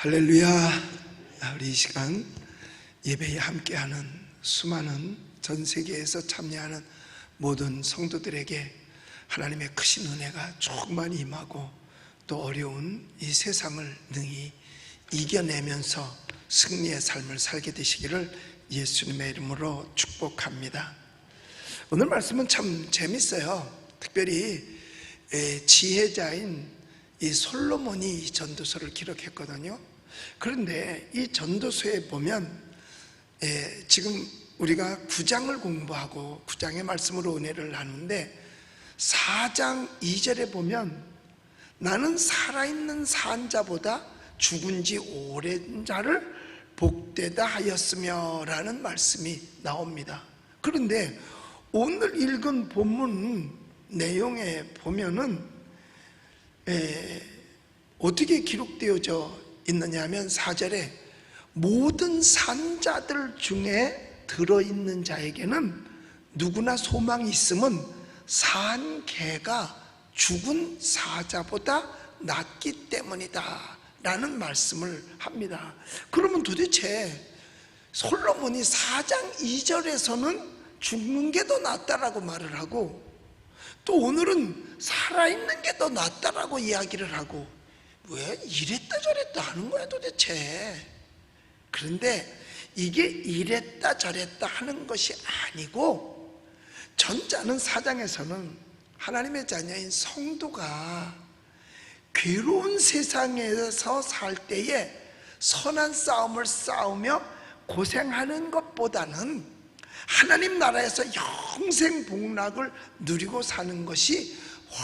할렐루야. 우리 이 시간 예배에 함께하는 수많은 전 세계에서 참여하는 모든 성도들에게 하나님의 크신 은혜가 충만히 임하고 또 어려운 이 세상을 능히 이겨내면서 승리의 삶을 살게 되시기를 예수님의 이름으로 축복합니다. 오늘 말씀은 참 재밌어요. 특별히 지혜자인 이 솔로몬이 이 전도서를 기록했거든요. 그런데 이 전도서에 보면 지금 우리가 9장을 공부하고 9장의 말씀으로 은혜를 나누는데 4장 2절에 보면 나는 살아있는 산 자보다 죽은 지 오랜 자를 복되다 하였으며 라는 말씀이 나옵니다. 그런데 오늘 읽은 본문 내용에 보면은 어떻게 기록되어져 있느냐 하면 4절에 모든 산자들 중에 들어있는 자에게는 누구나 소망이 있음은 산 개가 죽은 사자보다 낫기 때문이다 라는 말씀을 합니다. 그러면 도대체 솔로몬이 4장 2절에서는 죽는 게 더 낫다라고 말을 하고 또 오늘은 살아있는 게 더 낫다라고 이야기를 하고 왜 이랬다 저랬다 하는 거야 도대체. 그런데 이게 이랬다 저랬다 하는 것이 아니고 전자는 4장에서는 하나님의 자녀인 성도가 괴로운 세상에서 살 때에 선한 싸움을 싸우며 고생하는 것보다는 하나님 나라에서 영생 복락을 누리고 사는 것이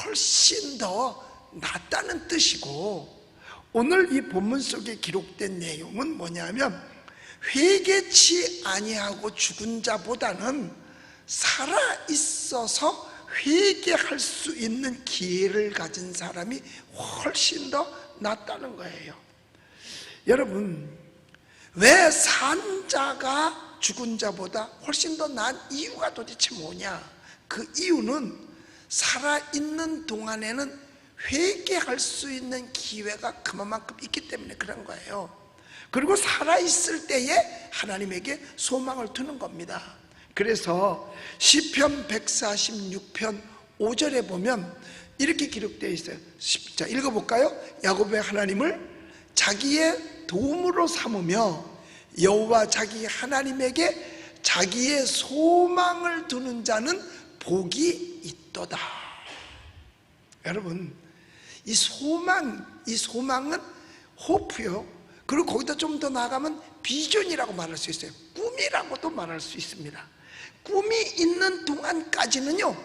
훨씬 더 낫다는 뜻이고, 오늘 이 본문 속에 기록된 내용은 뭐냐면 회개치 아니하고 죽은 자보다는 살아있어서 회개할 수 있는 기회를 가진 사람이 훨씬 더 낫다는 거예요. 여러분, 왜 산자가 죽은 자보다 훨씬 더 나은 이유가 도대체 뭐냐? 그 이유는 살아있는 동안에는 회개할 수 있는 기회가 그만큼 있기 때문에 그런 거예요. 그리고 살아있을 때에 하나님에게 소망을 두는 겁니다. 그래서 시편 146편 5절에 보면 이렇게 기록되어 있어요. 자, 읽어볼까요? 야곱의 하나님을 자기의 도움으로 삼으며 여호와 자기 하나님에게 자기의 소망을 두는 자는 복이 있도다. 여러분, 이 소망은 호프요. 그리고 거기다 좀 더 나아가면 비전이라고 말할 수 있어요. 꿈이라고도 말할 수 있습니다. 꿈이 있는 동안까지는요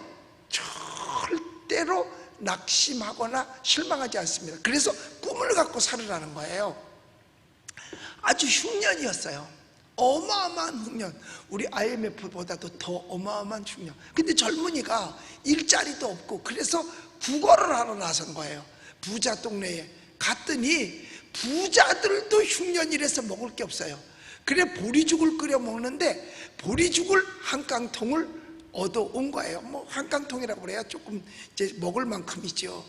절대로 낙심하거나 실망하지 않습니다. 그래서 꿈을 갖고 살으라는 거예요. 아주 흉년이었어요. 어마어마한 흉년, 우리 IMF보다도 더 어마어마한 흉년. 근데 젊은이가 일자리도 없고 그래서 구걸을 하러 나선 거예요. 부자 동네에 갔더니 부자들도 흉년이라서 먹을 게 없어요. 그래 보리죽을 끓여 먹는데 보리죽을 한 깡통을 얻어온 거예요. 뭐 한 깡통이라고 그래야 조금 이제 먹을 만큼이죠.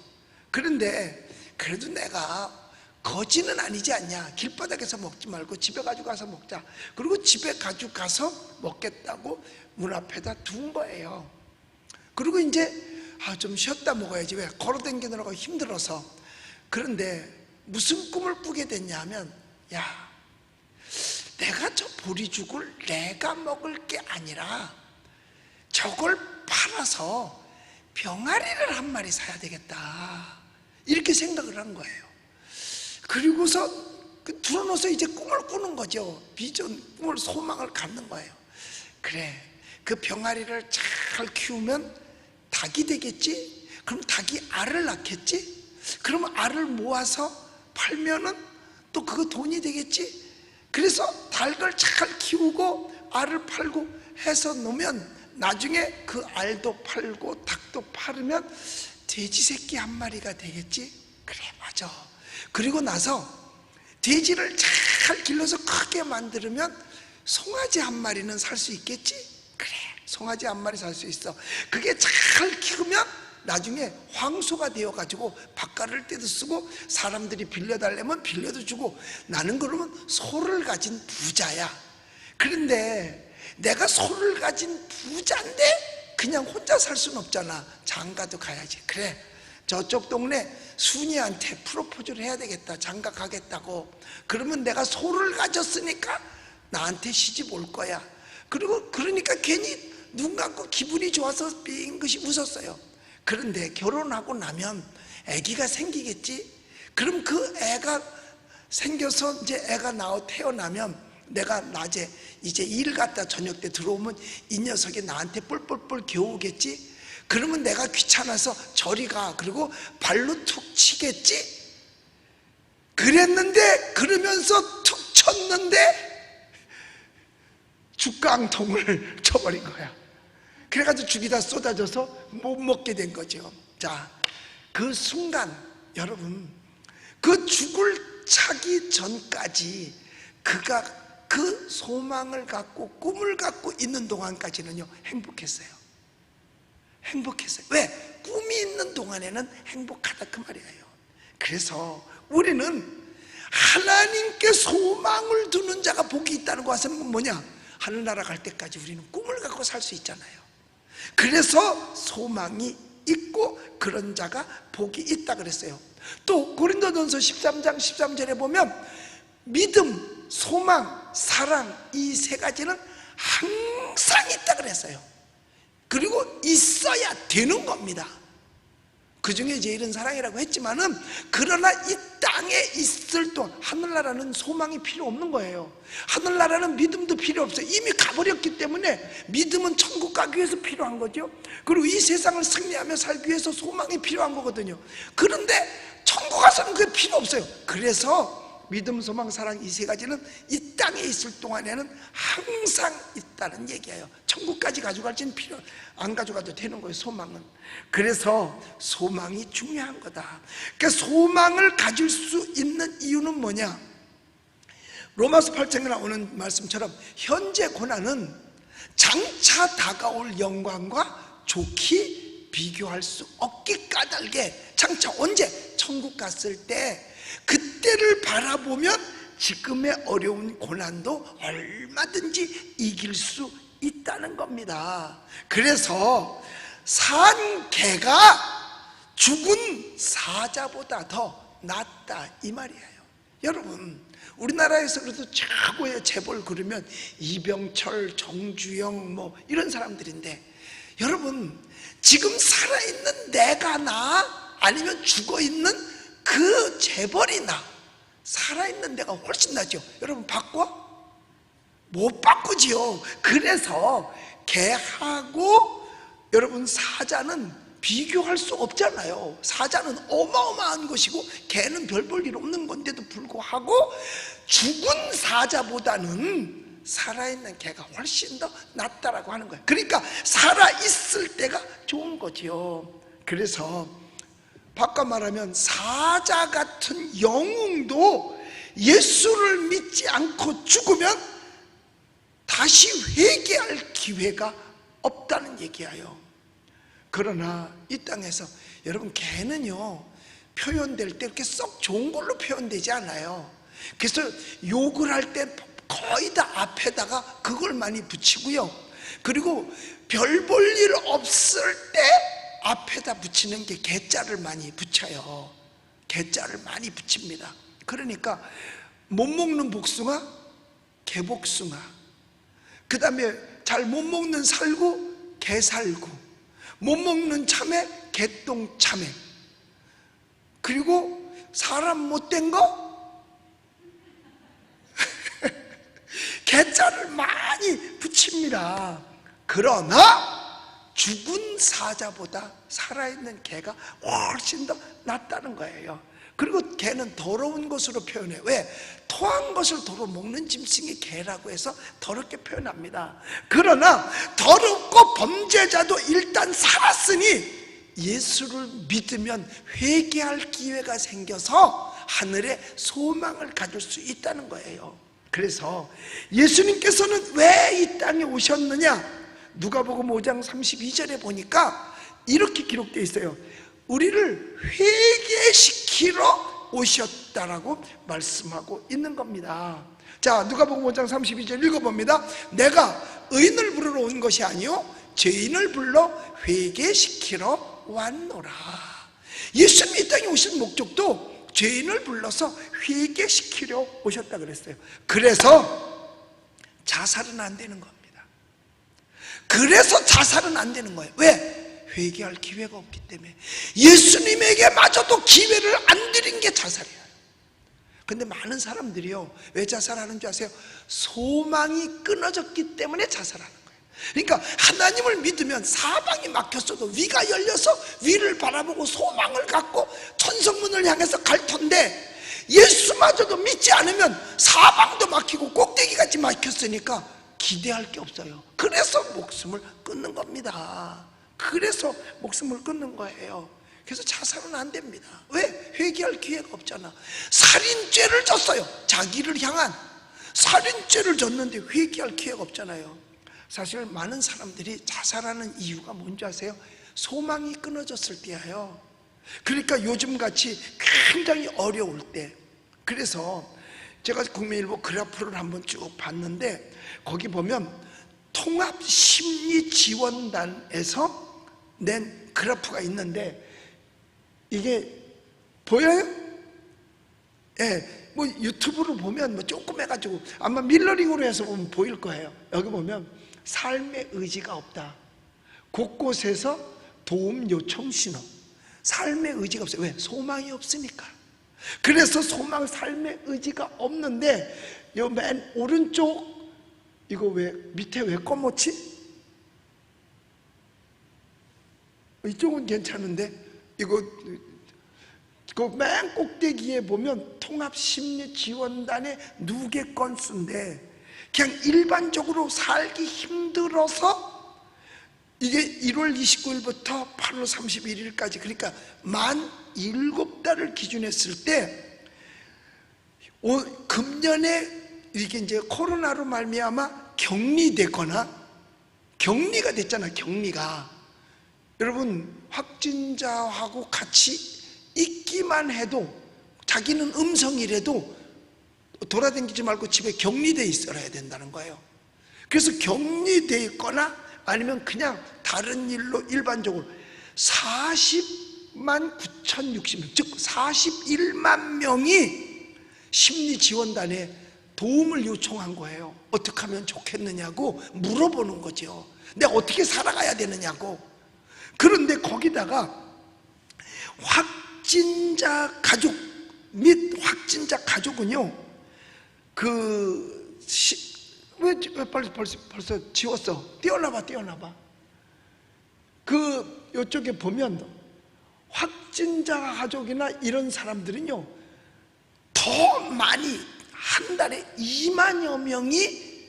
그런데 그래도 내가 거지는 아니지 않냐, 길바닥에서 먹지 말고 집에 가지고 가서 먹자. 그리고 집에 가지고 가서 먹겠다고 문 앞에다 둔 거예요. 그리고 이제 좀 쉬었다 먹어야지, 왜 걸어다니느라고 힘들어서. 그런데 무슨 꿈을 꾸게 됐냐 하면, 야, 내가 저 보리죽을 내가 먹을 게 아니라 저걸 팔아서 병아리를 한 마리 사야 되겠다, 이렇게 생각을 한 거예요. 그리고서 들어놓아서 이제 꿈을 꾸는 거죠. 비전, 꿈을, 소망을 갖는 거예요. 그래, 그 병아리를 잘 키우면 닭이 되겠지? 그럼 닭이 알을 낳겠지? 그러면 알을 모아서 팔면은 또 그거 돈이 되겠지? 그래서 닭을 잘 키우고 알을 팔고 해서 놓으면 나중에 그 알도 팔고 닭도 팔으면 돼지 새끼 한 마리가 되겠지? 그래, 맞아. 그리고 나서 돼지를 잘 길러서 크게 만들면 송아지 한 마리는 살 수 있겠지? 그래, 송아지 한 마리 살 수 있어. 그게 잘 키우면 나중에 황소가 되어가지고 밭갈을 때도 쓰고 사람들이 빌려달라면 빌려도 주고, 나는 그러면 소를 가진 부자야. 그런데 내가 소를 가진 부자인데 그냥 혼자 살 수는 없잖아. 장가도 가야지. 그래, 저쪽 동네 순이한테 프로포즈를 해야 되겠다. 장가 가겠다고. 그러면 내가 소를 가졌으니까 나한테 시집 올 거야. 그리고 그러니까 괜히 눈 감고 기분이 좋아서 빙긋이 웃었어요. 그런데 결혼하고 나면 아기가 생기겠지? 그럼 그 애가 생겨서 이제 애가 태어나면 내가 낮에 이제 일 갔다 저녁 때 들어오면 이 녀석이 나한테 뿔뿔뿔 겨우겠지? 그러면 내가 귀찮아서 저리 가. 그리고 발로 툭 치겠지? 그랬는데, 그러면서 툭 쳤는데 죽강통을 쳐버린 거야. 그래가지고 죽이 다 쏟아져서 못 먹게 된 거죠. 자, 그 순간 여러분, 그 죽을 차기 전까지 그가 그 소망을 갖고 꿈을 갖고 있는 동안까지는요 행복했어요. 행복했어요. 왜? 꿈이 있는 동안에는 행복하다 그 말이에요. 그래서 우리는 하나님께 소망을 두는 자가 복이 있다는 것은 뭐냐? 하늘나라 갈 때까지 우리는 꿈을 갖고 살 수 있잖아요. 그래서 소망이 있고 그런 자가 복이 있다 그랬어요. 또 고린도전서 13장 13절에 보면 믿음, 소망, 사랑, 이 세 가지는 항상 있다 그랬어요. 그리고 있어야 되는 겁니다. 그 중에 제일은 사랑이라고 했지만은, 그러나 이 땅에 있을 동안 하늘나라는 소망이 필요 없는 거예요. 하늘나라는 믿음도 필요 없어요. 이미 가버렸기 때문에 믿음은 천국 가기 위해서 필요한 거죠. 그리고 이 세상을 승리하며 살기 위해서 소망이 필요한 거거든요. 그런데 천국 가서는 그게 필요 없어요. 그래서 믿음, 소망, 사랑 이 세 가지는 이 땅에 있을 동안에는 항상 있다는 얘기예요. 천국까지 가져갈지는 안 가져가도 되는 거예요, 소망은. 그래서 소망이 중요한 거다. 그러니까 소망을 가질 수 있는 이유는 뭐냐? 로마서 8장에 나오는 말씀처럼 현재 고난은 장차 다가올 영광과 좋게 비교할 수 없기 까닭에, 장차 언제? 천국 갔을 때 그때를 바라보면 지금의 어려운 고난도 얼마든지 이길 수 있다는 겁니다. 그래서 산 개가 죽은 사자보다 더 낫다 이 말이에요. 여러분, 우리나라에서 그래도 최고의 재벌 그러면 이병철, 정주영 뭐 이런 사람들인데, 여러분 지금 살아있는 내가 나, 아니면 죽어있는 그 재벌이 나? 살아있는 내가 훨씬 낫죠. 여러분 바꿔? 못 바꾸지요. 그래서 개하고 여러분 사자는 비교할 수 없잖아요. 사자는 어마어마한 것이고 개는 별 볼 일 없는 건데도 불구하고 죽은 사자보다는 살아있는 개가 훨씬 더 낫다라고 하는 거예요. 그러니까 살아있을 때가 좋은 거지요. 그래서 바꿔 말하면 사자 같은 영웅도 예수를 믿지 않고 죽으면 다시 회개할 기회가 없다는 얘기예요. 그러나 이 땅에서 여러분 개는요 표현될 때 이렇게 썩 좋은 걸로 표현되지 않아요. 그래서 욕을 할 때 거의 다 앞에다가 그걸 많이 붙이고요. 그리고 별 볼 일 없을 때 앞에다 붙이는 게 개자를 많이 붙여요. 개자를 많이 붙입니다. 그러니까 못 먹는 복숭아, 개복숭아. 그 다음에 잘 못 먹는 살구, 개살구. 못 먹는 참외, 개똥참외. 그리고 사람 못된 거? 개자를 많이 붙입니다. 그러나 죽은 사자보다 살아있는 개가 훨씬 더 낫다는 거예요. 그리고 개는 더러운 것으로 표현해요. 왜? 토한 것을 도로 먹는 짐승이 개라고 해서 더럽게 표현합니다. 그러나 더럽고 범죄자도 일단 살았으니 예수를 믿으면 회개할 기회가 생겨서 하늘에 소망을 가질 수 있다는 거예요. 그래서 예수님께서는 왜 이 땅에 오셨느냐? 누가복음 5장 32절에 보니까 이렇게 기록되어 있어요. 우리를 회개시키러 오셨다라고 말씀하고 있는 겁니다. 자, 누가복음 5장 32절 읽어봅니다. 내가 의인을 부르러 온 것이 아니요 죄인을 불러 회개시키러 왔노라. 예수님이 이 땅에 오신 목적도 죄인을 불러서 회개시키려 오셨다 그랬어요. 그래서 자살은 안 되는 겁니다. 그래서 자살은 안 되는 거예요. 왜? 회개할 기회가 없기 때문에. 예수님에게 마저도 기회를 안 드린 게 자살이에요. 근데 많은 사람들이요, 왜 자살하는 줄 아세요? 소망이 끊어졌기 때문에 자살하는 거예요. 그러니까 하나님을 믿으면 사방이 막혔어도 위가 열려서 위를 바라보고 소망을 갖고 천성문을 향해서 갈 텐데, 예수마저도 믿지 않으면 사방도 막히고 꼭대기까지 막혔으니까 기대할 게 없어요. 그래서 목숨을 끊는 겁니다. 그래서 목숨을 끊는 거예요. 그래서 자살은 안 됩니다. 왜? 회개할 기회가 없잖아. 살인죄를 졌어요. 자기를 향한 살인죄를 졌는데 회개할 기회가 없잖아요. 사실 많은 사람들이 자살하는 이유가 뭔지 아세요? 소망이 끊어졌을 때예요. 그러니까 요즘같이 굉장히 어려울 때. 그래서 제가 국민일보 그래프를 한번 쭉 봤는데, 거기 보면 통합심리지원단에서 낸 그래프가 있는데, 이게 보여요? 예, 뭐 유튜브로 보면 뭐 조금 해가지고 아마 밀러링으로 해서 보면 보일 거예요. 여기 보면 삶의 의지가 없다. 곳곳에서 도움 요청 신호. 삶의 의지가 없어요. 왜? 소망이 없으니까. 그래서 소망, 삶의 의지가 없는데, 요 맨 오른쪽 이거 왜 밑에 왜 검었지? 이쪽은 괜찮은데 이거 그 맨 꼭대기에 보면 통합심리지원단의 누계 건수인데, 그냥 일반적으로 살기 힘들어서 이게 1월 29일부터 8월 31일까지, 그러니까 만 7달을 기준했을 때 금년에 이게 이제 코로나로 말미암아 격리됐거나, 격리가 됐잖아. 격리가, 여러분 확진자하고 같이 있기만 해도, 자기는 음성이라도 돌아다니지 말고 집에 격리돼 있어야 된다는 거예요. 그래서 격리돼 있거나 아니면 그냥 다른 일로 일반적으로 40만 9,060명, 즉 41만 명이 심리지원단에 도움을 요청한 거예요. 어떻게 하면 좋겠느냐고 물어보는 거죠. 내가 어떻게 살아가야 되느냐고. 그런데 거기다가 확진자 가족 및 확진자 가족은요, 왜 벌써 지웠어? 띄워놔봐. 요쪽에 보면 확진자 가족이나 이런 사람들은요, 더 많이, 한 달에 2만여 명이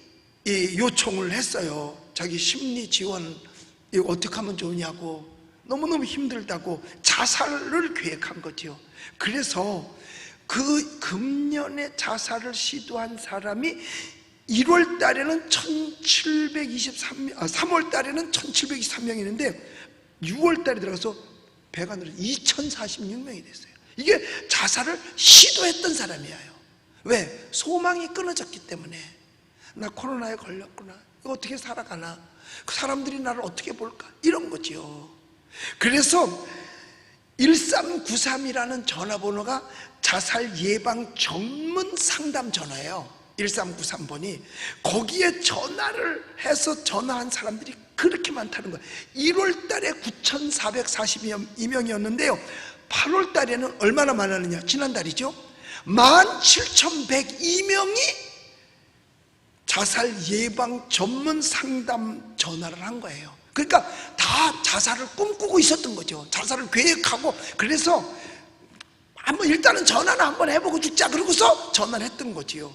요청을 했어요. 자기 심리 지원 이거 어떻게 하면 좋으냐고, 너무너무 힘들다고 자살을 계획한 거죠. 그래서 그 금년에 자살을 시도한 사람이 1월 달에는 3월 달에는 1723명이는데 6월 달에 들어가서 배가 늘어 2046명이 됐어요. 이게 자살을 시도했던 사람이에요. 왜? 소망이 끊어졌기 때문에. 나 코로나에 걸렸구나, 이거 어떻게 살아가나, 그 사람들이 나를 어떻게 볼까, 이런 거죠. 그래서 1393이라는 전화번호가 자살 예방 전문 상담 전화예요. 1393번이. 거기에 전화를 해서 전화한 사람들이 그렇게 많다는 거예요. 1월 달에 9,442명이었는데요 8월 달에는 얼마나 많았느냐, 지난달이죠, 17,102명이 자살 예방 전문 상담 전화를 한 거예요. 그러니까 다 자살을 꿈꾸고 있었던 거죠. 자살을 계획하고. 그래서 한번 일단은 전화는 한번 해보고 죽자, 그러고서 전화를 했던 거지요.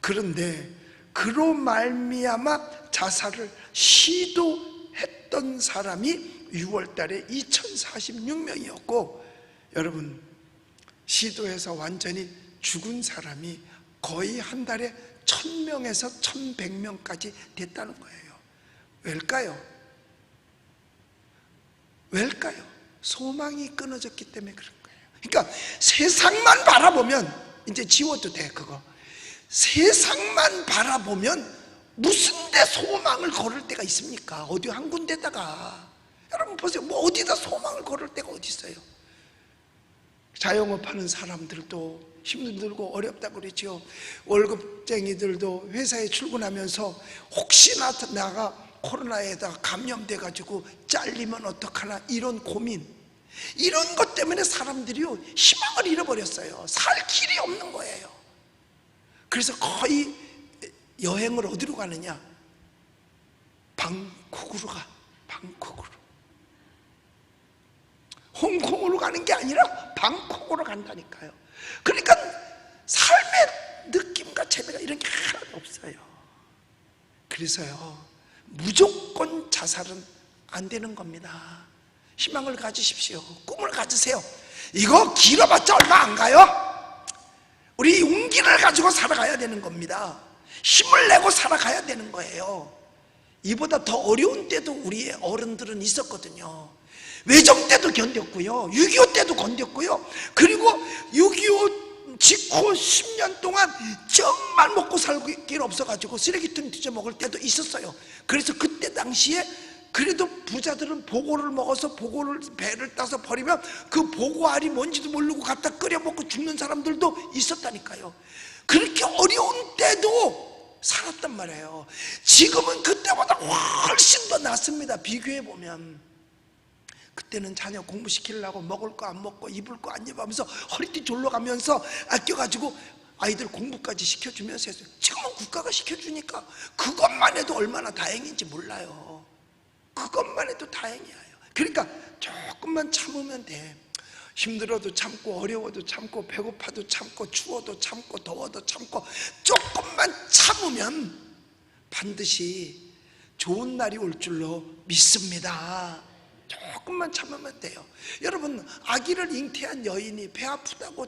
그런데 그로 말미암아 자살을 시도했던 사람이 6월 달에 2046명이었고, 여러분 시도해서 완전히 죽은 사람이 거의 한 달에 1,000명에서 1,100명까지 됐다는 거예요. 왜일까요? 왜일까요? 소망이 끊어졌기 때문에 그런 거예요. 그러니까 세상만 바라보면 이제 지워도 돼. 그거 세상만 바라보면 무슨 데 소망을 걸을 때가 있습니까? 어디 한 군데다가. 여러분 보세요. 뭐 어디다 소망을 걸을 때가 어디 있어요? 자영업하는 사람들도 힘들고 어렵다고 그랬죠. 월급쟁이들도 회사에 출근하면서 혹시나 내가 코로나에다가 감염돼 가지고 잘리면 어떡하나 이런 고민, 이런 것 때문에 사람들이요 희망을 잃어버렸어요. 살 길이 없는 거예요. 그래서 거의 여행을 어디로 가느냐? 방콕으로 가. 방콕으로. 홍콩으로 가는 게 아니라 방콕으로 간다니까요. 그러니까 삶의 느낌과 재미가 이런 게 하나도 없어요. 그래서요 무조건 자살은 안 되는 겁니다. 희망을 가지십시오. 꿈을 가지세요. 이거 길어봤자 얼마 안 가요. 우리 용기를 가지고 살아가야 되는 겁니다. 힘을 내고 살아가야 되는 거예요. 이보다 더 어려운 때도 우리의 어른들은 있었거든요. 외정 때도 견뎠고요, 6.25 때도 견뎠고요, 그리고 6.25 직후 10년 동안 정말 먹고 살기 길 없어가지고 쓰레기통 뒤져먹을 때도 있었어요. 그래서 그때 당시에 그래도 부자들은 보고를 먹어서 보고를 배를 따서 버리면 그 보고알이 뭔지도 모르고 갖다 끓여 먹고 죽는 사람들도 있었다니까요. 그렇게 어려운 때도 살았단 말이에요. 지금은 그때보다 훨씬 더 낫습니다. 비교해보면. 그때는 자녀 공부시키려고 먹을 거 안 먹고 입을 거 안 입으면서 허리띠 졸라가면서 아껴가지고 아이들 공부까지 시켜주면서 했어요. 지금은 국가가 시켜주니까 그것만 해도 얼마나 다행인지 몰라요. 그것만 해도 다행이에요. 그러니까 조금만 참으면 돼. 힘들어도 참고 어려워도 참고 배고파도 참고 추워도 참고 더워도 참고 조금만 참으면 반드시 좋은 날이 올 줄로 믿습니다. 조금만 참으면 돼요. 여러분, 아기를 잉태한 여인이 배 아프다고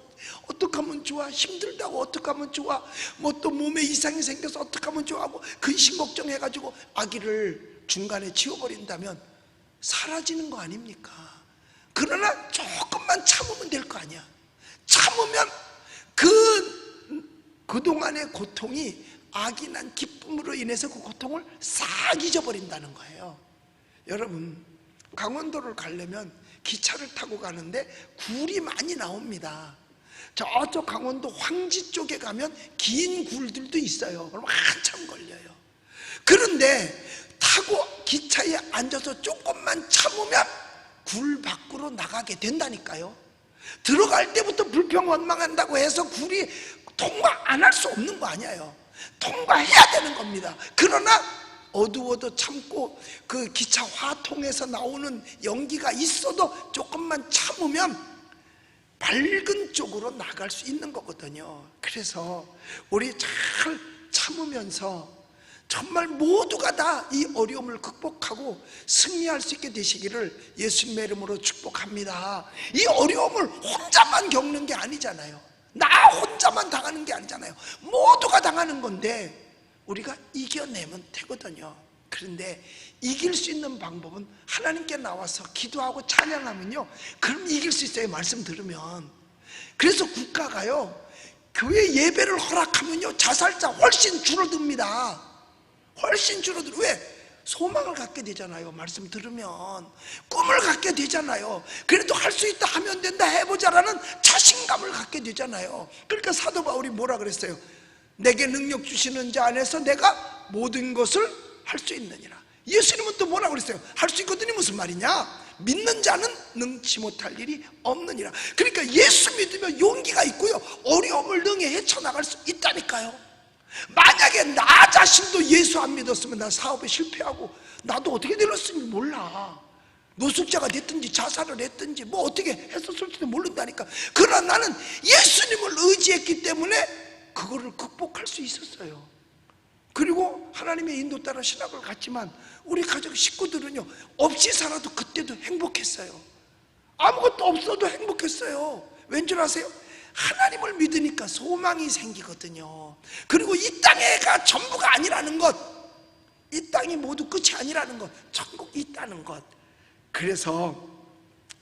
어떻게 하면 좋아, 힘들다고 어떻게 하면 좋아, 뭐 또 몸에 이상이 생겨서 어떻게 하면 좋아하고 근심 걱정해가지고 아기를 중간에 지워버린다면 사라지는 거 아닙니까? 그러나 조금만 참으면 될 거 아니야. 참으면 그동안의 고통이 아기 난 기쁨으로 인해서 그 고통을 싹 잊어버린다는 거예요. 여러분, 강원도를 가려면 기차를 타고 가는데 굴이 많이 나옵니다. 저쪽 강원도 황지 쪽에 가면 긴 굴들도 있어요. 그럼 한참 걸려요. 그런데 타고 기차에 앉아서 조금만 참으면 굴 밖으로 나가게 된다니까요. 들어갈 때부터 불평원망한다고 해서 굴이 통과 안 할 수 없는 거 아니에요. 통과해야 되는 겁니다. 그러나 어두워도 참고 그 기차 화통에서 나오는 연기가 있어도 조금만 참으면 밝은 쪽으로 나갈 수 있는 거거든요. 그래서 우리 잘 참으면서 정말 모두가 다 이 어려움을 극복하고 승리할 수 있게 되시기를 예수님의 이름으로 축복합니다. 이 어려움을 혼자만 겪는 게 아니잖아요. 나 혼자만 당하는 게 아니잖아요. 모두가 당하는 건데 우리가 이겨내면 되거든요. 그런데 이길 수 있는 방법은 하나님께 나와서 기도하고 찬양하면요, 그럼 이길 수 있어요. 말씀 들으면. 그래서 국가가요 교회 예배를 허락하면요 자살자 훨씬 줄어듭니다. 훨씬 줄어들어. 왜? 소망을 갖게 되잖아요. 말씀 들으면 꿈을 갖게 되잖아요. 그래도 할 수 있다, 하면 된다, 해보자라는 자신감을 갖게 되잖아요. 그러니까 사도 바울이 뭐라 그랬어요? 내게 능력 주시는 자 안에서 내가 모든 것을 할 수 있느니라. 예수님은 또 뭐라 그랬어요? 할 수 있거든이 무슨 말이냐? 믿는 자는 능치 못할 일이 없느니라. 그러니까 예수 믿으면 용기가 있고요, 어려움을 능히 헤쳐나갈 수 있다니까요. 만약에 나 자신도 예수 안 믿었으면 나 사업에 실패하고 나도 어떻게 될지 몰라. 노숙자가 됐든지 자살을 했든지 뭐 어떻게 했었을지도 모른다니까. 그러나 나는 예수님을 의지했기 때문에 그거를 극복할 수 있었어요. 그리고 하나님의 인도 따라 신학을 갔지만 우리 가족 식구들은요 없이 살아도 그때도 행복했어요. 아무것도 없어도 행복했어요. 왠 줄 아세요? 하나님을 믿으니까 소망이 생기거든요. 그리고 이 땅에가 전부가 아니라는 것, 이 땅이 모두 끝이 아니라는 것, 천국이 있다는 것. 그래서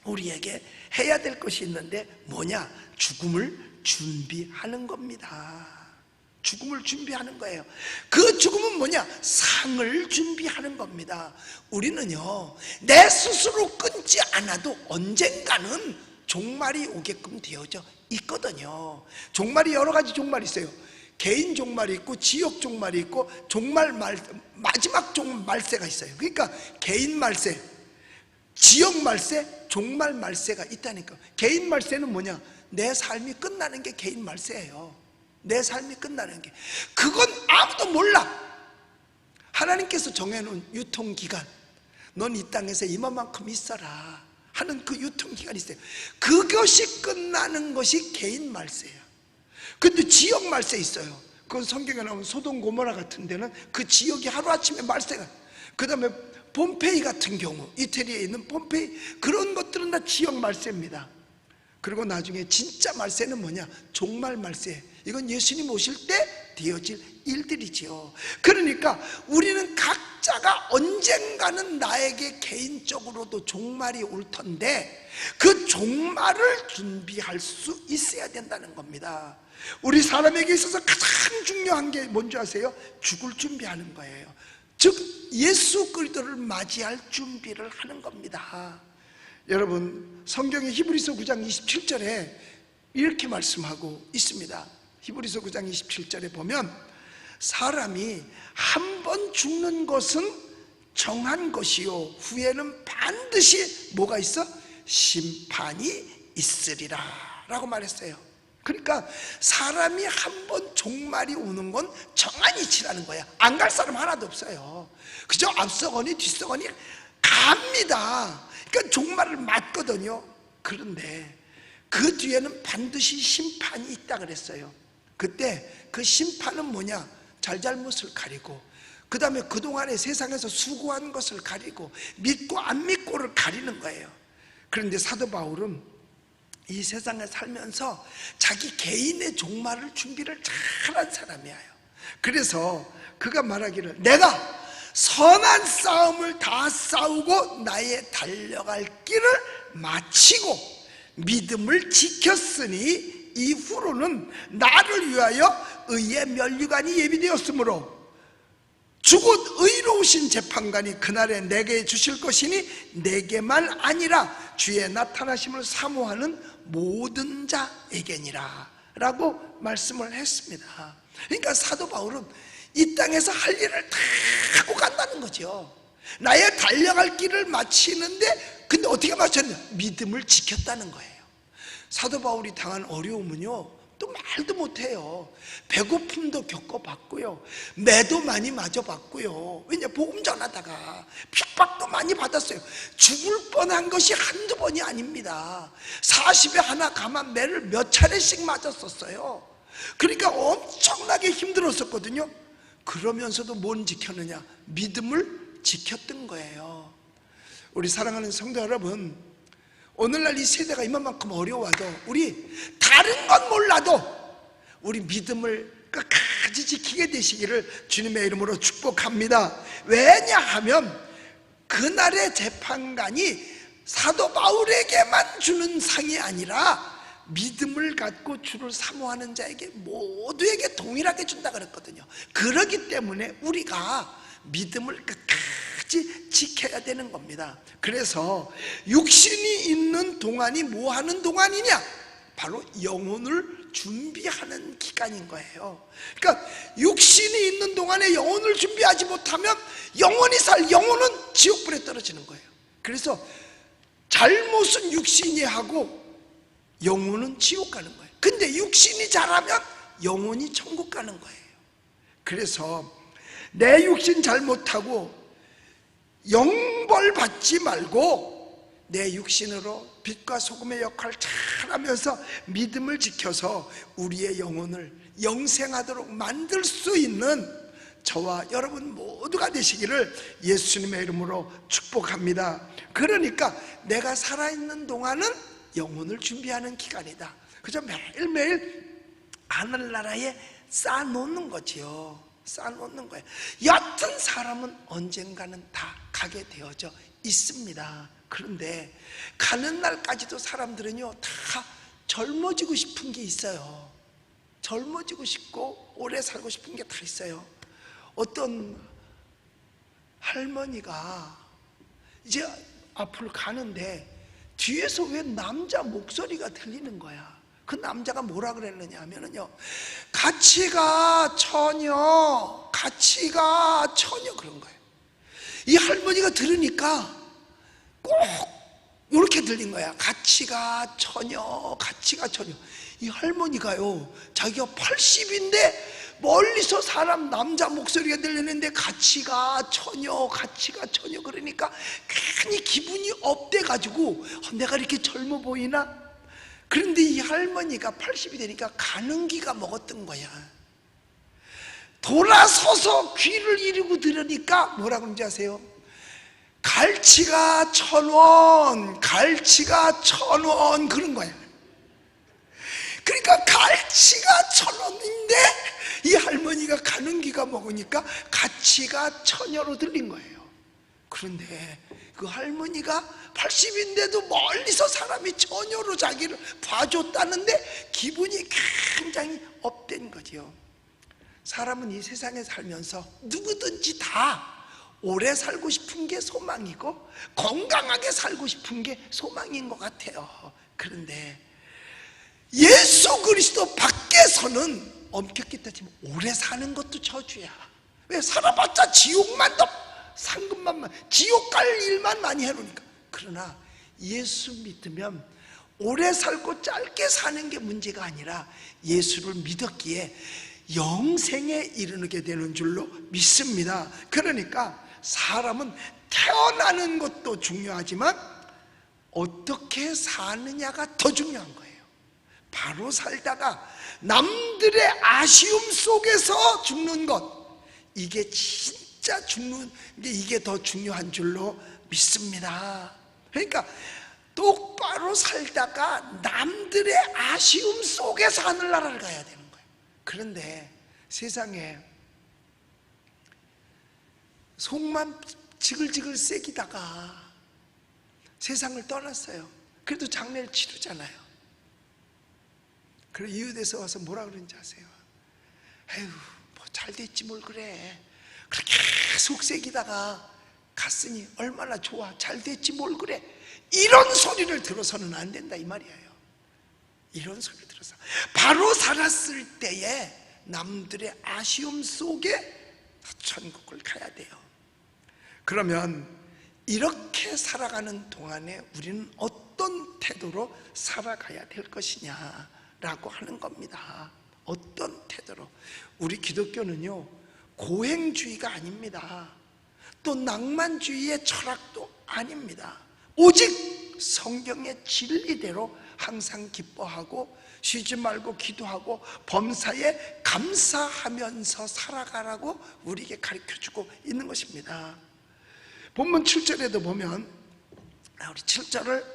우리에게 해야 될 것이 있는데 뭐냐? 죽음을 준비하는 겁니다. 죽음을 준비하는 거예요. 그 죽음은 뭐냐? 상을 준비하는 겁니다. 우리는요, 내 스스로 끊지 않아도 언젠가는 종말이 오게끔 되어져 있거든요. 종말이 여러 가지 종말이 있어요. 개인 종말이 있고 지역 종말이 있고 마지막 말세가 있어요. 그러니까 개인 말세, 지역 말세, 종말 말세가 있다니까. 개인 말세는 뭐냐? 내 삶이 끝나는 게 개인 말세예요. 내 삶이 끝나는 게. 그건 아무도 몰라. 하나님께서 정해놓은 유통기간, 넌 이 땅에서 이만큼 있어라 하는 그 유통기간이 있어요. 그것이 끝나는 것이 개인 말세예요. 근데 지역 말세 있어요. 그건 성경에 나오는 소돔 고모라 같은 데는 그 지역이 하루아침에 말세가. 그 다음에 폼페이 같은 경우, 이태리에 있는 폼페이, 그런 것들은 다 지역 말세입니다. 그리고 나중에 진짜 말세는 뭐냐? 종말 말세. 이건 예수님 오실 때 되어질 일들이지요. 그러니까 우리는 각자가 언젠가는 나에게 개인적으로도 종말이 올 텐데 그 종말을 준비할 수 있어야 된다는 겁니다. 우리 사람에게 있어서 가장 중요한 게 뭔지 아세요? 죽을 준비하는 거예요. 즉 예수 그리스도를 맞이할 준비를 하는 겁니다. 여러분, 성경의 히브리서 9장 27절에 이렇게 말씀하고 있습니다. 히브리서 9장 27절에 보면 사람이 한 번 죽는 것은 정한 것이요 후에는 반드시 뭐가 있어? 심판이 있으리라 라고 말했어요. 그러니까 사람이 한 번 종말이 오는 건 정한 이치라는 거야. 안 갈 사람 하나도 없어요. 그저 앞서거니 뒤서거니 갑니다. 그러니까 종말을 맞거든요. 그런데 그 뒤에는 반드시 심판이 있다 그랬어요. 그때 그 심판은 뭐냐? 잘잘못을 가리고, 그 다음에 그동안에 세상에서 수고한 것을 가리고, 믿고 안 믿고를 가리는 거예요. 그런데 사도 바울은 이 세상에 살면서 자기 개인의 종말을 준비를 잘한 사람이에요. 그래서 그가 말하기를, 내가 선한 싸움을 다 싸우고 나의 달려갈 길을 마치고 믿음을 지켰으니 이후로는 나를 위하여 의의 면류관이 예비되었으므로 주곧 의로우신 재판관이 그날에 내게 주실 것이니 내게만 아니라 주의 나타나심을 사모하는 모든 자에게니라 라고 말씀을 했습니다. 그러니까 사도 바울은 이 땅에서 할 일을 다 하고 간다는 거죠. 나의 달려갈 길을 마치는데, 근데 어떻게 마쳤냐? 믿음을 지켰다는 거예요. 사도 바울이 당한 어려움은요, 또 말도 못해요. 배고픔도 겪어봤고요, 매도 많이 맞아봤고요. 왜냐? 복음 전하다가 핍박도 많이 받았어요. 죽을 뻔한 것이 한두 번이 아닙니다. 40에 하나 감한 매를 몇 차례씩 맞았었어요. 그러니까 엄청나게 힘들었었거든요. 그러면서도 뭘 지켰느냐? 믿음을 지켰던 거예요. 우리 사랑하는 성도 여러분, 오늘날 이 세대가 이만큼 어려워도 우리 다른 건 몰라도 우리 믿음을 끝까지 지키게 되시기를 주님의 이름으로 축복합니다. 왜냐하면 그날의 재판관이 사도 바울에게만 주는 상이 아니라 믿음을 갖고 주를 사모하는 자에게 모두에게 동일하게 준다 그랬거든요. 그렇기 때문에 우리가 믿음을 끝까지 지켜야 되는 겁니다. 그래서 육신이 있는 동안이 뭐 하는 동안이냐? 바로 영혼을 준비하는 기간인 거예요. 그러니까 육신이 있는 동안에 영혼을 준비하지 못하면 영혼은 지옥불에 떨어지는 거예요. 그래서 잘못은 육신이 하고 영혼은 지옥 가는 거예요. 근데 육신이 잘하면 영혼이 천국 가는 거예요. 그래서 내 육신 잘못하고 영벌 받지 말고 내 육신으로 빛과 소금의 역할을 잘하면서 믿음을 지켜서 우리의 영혼을 영생하도록 만들 수 있는 저와 여러분 모두가 되시기를 예수님의 이름으로 축복합니다. 그러니까 내가 살아있는 동안은 영혼을 준비하는 기간이다. 그저 매일매일 하늘나라에 쌓아놓는 거지요. 쌓아놓는 거예요. 얕은 사람은 언젠가는 다 가게 되어져 있습니다. 그런데 가는 날까지도 사람들은요 다 젊어지고 싶은 게 있어요. 젊어지고 싶고 오래 살고 싶은 게 다 있어요. 어떤 할머니가 이제 앞으로 가는데 뒤에서 왜 남자 목소리가 들리는 거야. 그 남자가 뭐라 그랬느냐 하면은요, 같이 가 처녀, 같이 가 처녀, 그런 거예요. 이 할머니가 들으니까 꼭 이렇게 들린 거야. 같이 가 처녀, 같이 가 처녀. 이 할머니가요 자기가 80인데 멀리서 사람 남자 목소리가 들리는데 같이 가 처녀, 같이 가 처녀 그러니까 괜히 기분이 업돼가지고 내가 이렇게 젊어 보이나? 그런데 이 할머니가 80이 되니까 가는 기가 먹었던 거야. 돌아서서 귀를 이르고 들으니까 뭐라 그런지 아세요? 갈치가 1,000원, 갈치가 1,000원, 그런 거야. 그러니까 갈치가 1,000원인데 이 할머니가 가는 기가 먹으니까 가치가 처녀로 들린 거예요. 그런데 그 할머니가 80인데도 멀리서 사람이 처녀로 자기를 봐줬다는데 기분이 굉장히 업된 거지요. 사람은 이 세상에 살면서 누구든지 다 오래 살고 싶은 게 소망이고 건강하게 살고 싶은 게 소망인 것 같아요. 그런데 예수 그리스도 밖에서는 엄격히 따지면 오래 사는 것도 저주야. 왜? 살아봤자 지옥만 더 상급만, 지옥 갈 일만 많이 해놓으니까. 그러나 예수 믿으면 오래 살고 짧게 사는 게 문제가 아니라 예수를 믿었기에 영생에 이르게 되는 줄로 믿습니다. 그러니까 사람은 태어나는 것도 중요하지만 어떻게 사느냐가 더 중요한 거예요. 바로 살다가 남들의 아쉬움 속에서 죽는 것, 이게 진짜 죽는 게 이게 더 중요한 줄로 믿습니다. 그러니까 똑바로 살다가 남들의 아쉬움 속에서 하늘나라를 가야 되는 거예요. 그런데 세상에 속만 지글지글 새기다가 세상을 떠났어요. 그래도 장례를 치르잖아요. 그래서 이웃에서 와서 뭐라 그러는지 아세요? 에휴, 뭐 잘됐지 뭘 그래. 그렇게 속색이다가 갔으니 얼마나 좋아. 잘됐지 뭘 그래. 이런 소리를 들어서는 안 된다 이 말이에요. 이런 소리를 들어서 바로 살았을 때에 남들의 아쉬움 속에 천국을 가야 돼요. 그러면 이렇게 살아가는 동안에 우리는 어떤 태도로 살아가야 될 것이냐 라고 하는 겁니다. 어떤 태도로. 우리 기독교는요 고행주의가 아닙니다. 또 낭만주의의 철학도 아닙니다. 오직 성경의 진리대로 항상 기뻐하고 쉬지 말고 기도하고 범사에 감사하면서 살아가라고 우리에게 가르쳐주고 있는 것입니다. 본문 7절에도 보면, 우리 7절을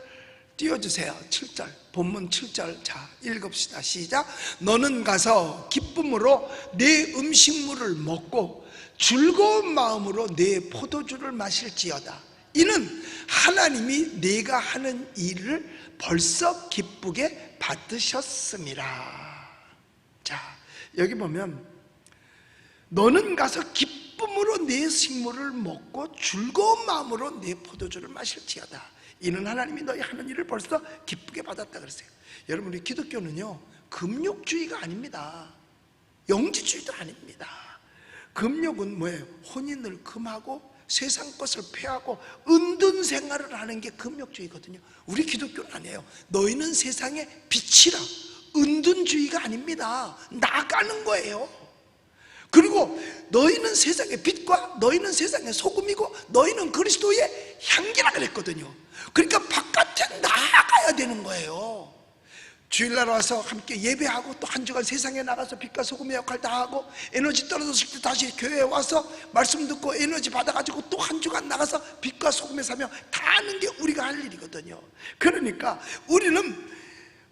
띄워주세요. 7절, 본문 7절. 자, 읽읍시다. 시작. 너는 가서 기쁨으로 내 음식물을 먹고 즐거운 마음으로 내 포도주를 마실지어다. 이는 하나님이 네가 하는 일을 벌써 기쁘게 받으셨음이라. 자, 여기 보면 너는 가서 기쁨으로 내 식물을 먹고 즐거운 마음으로 내 포도주를 마실지어다. 이는 하나님이 너희 하는 일을 벌써 기쁘게 받았다 그랬어요. 여러분, 우리 기독교는요 금욕주의가 아닙니다. 영지주의도 아닙니다. 금욕은 뭐예요? 혼인을 금하고 세상 것을 폐하고 은둔 생활을 하는 게 금욕주의거든요. 우리 기독교는 아니에요. 너희는 세상의 빛이라. 은둔주의가 아닙니다. 나가는 거예요. 그리고 너희는 세상의 빛과 너희는 세상의 소금이고 너희는 그리스도의 향기라 그랬거든요. 그러니까 바깥에 나가야 되는 거예요. 주일날 와서 함께 예배하고 또 한 주간 세상에 나가서 빛과 소금의 역할 다 하고 에너지 떨어졌을 때 다시 교회에 와서 말씀 듣고 에너지 받아가지고 또 한 주간 나가서 빛과 소금의 사명 다 하는 게 우리가 할 일이거든요. 그러니까 우리는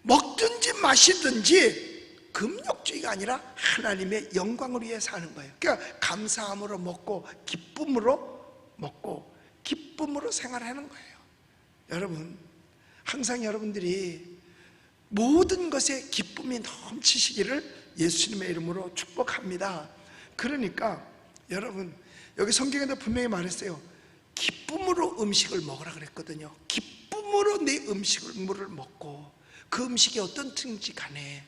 먹든지 마시든지 금욕주의가 아니라 하나님의 영광을 위해서 하는 거예요. 그러니까 감사함으로 먹고 기쁨으로 먹고 기쁨으로 생활하는 거예요. 여러분, 항상 여러분들이 모든 것에 기쁨이 넘치시기를 예수님의 이름으로 축복합니다. 그러니까 여러분, 여기 성경에도 분명히 말했어요. 기쁨으로 음식을 먹으라 그랬거든요. 기쁨으로 내 음식을 먹고, 그 음식이 어떤 특징인지 간에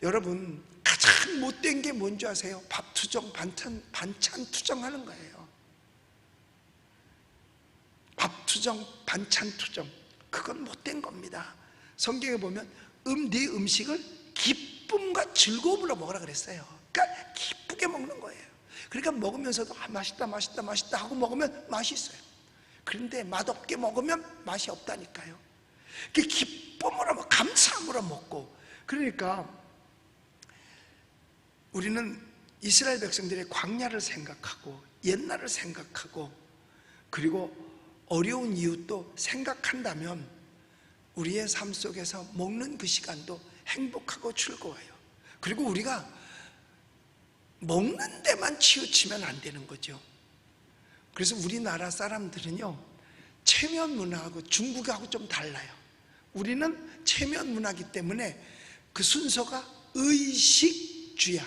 여러분, 가장 못된 게 뭔지 아세요? 밥 투정, 반찬 투정하는 거예요. 밥 투정, 반찬 투정, 그건 못된 겁니다. 성경에 보면 네 음식을 기쁨과 즐거움으로 먹으라 그랬어요. 그러니까 기쁘게 먹는 거예요. 그러니까 먹으면서도 맛있다 맛있다 맛있다 하고 먹으면 맛이 있어요. 그런데 맛없게 먹으면 맛이 없다니까요. 기쁨으로, 감사함으로 먹고. 그러니까 우리는 이스라엘 백성들의 광야를 생각하고 옛날을 생각하고 그리고 어려운 이웃도 생각한다면 우리의 삶 속에서 먹는 그 시간도 행복하고 즐거워요. 그리고 우리가 먹는 데만 치우치면 안 되는 거죠. 그래서 우리나라 사람들은요, 체면 문화하고 중국하고 좀 달라요. 우리는 체면 문화이기 때문에 그 순서가 의식주야.